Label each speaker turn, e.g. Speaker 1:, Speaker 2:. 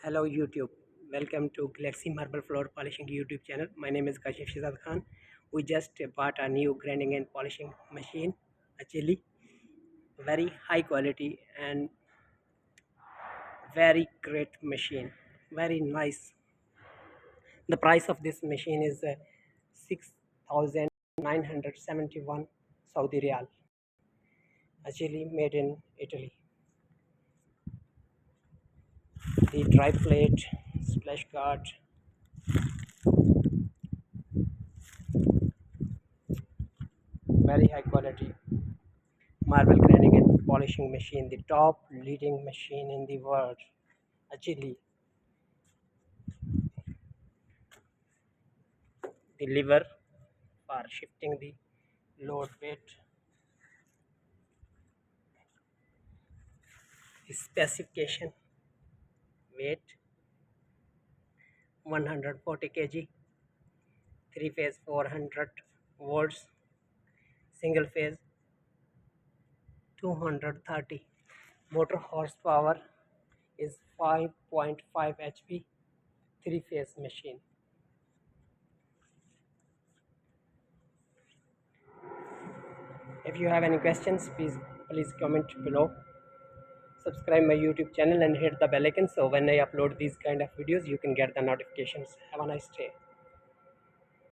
Speaker 1: Hello YouTube, welcome to Galaxy Marble Floor Polishing YouTube channel. My name is Kashif Shizad Khan. We just bought a new grinding and polishing machine, Achilli, very high quality and very great machine, very nice. The price of this machine is 6,971 Saudi Riyal. Achilli made in Italy. The dry plate, splash guard, very high quality marble grinding and polishing machine, the top leading machine in the world, Achilli. The lever for shifting the load weight, the specification weight 140 kg, 3 phase 400 volts, single phase 230, motor horsepower is 5.5 HP, 3 phase machine. If you have any questions, please comment below. Subscribe my YouTube channel and hit the bell icon so when I upload these kind of videos you can get the notifications. Have a nice day.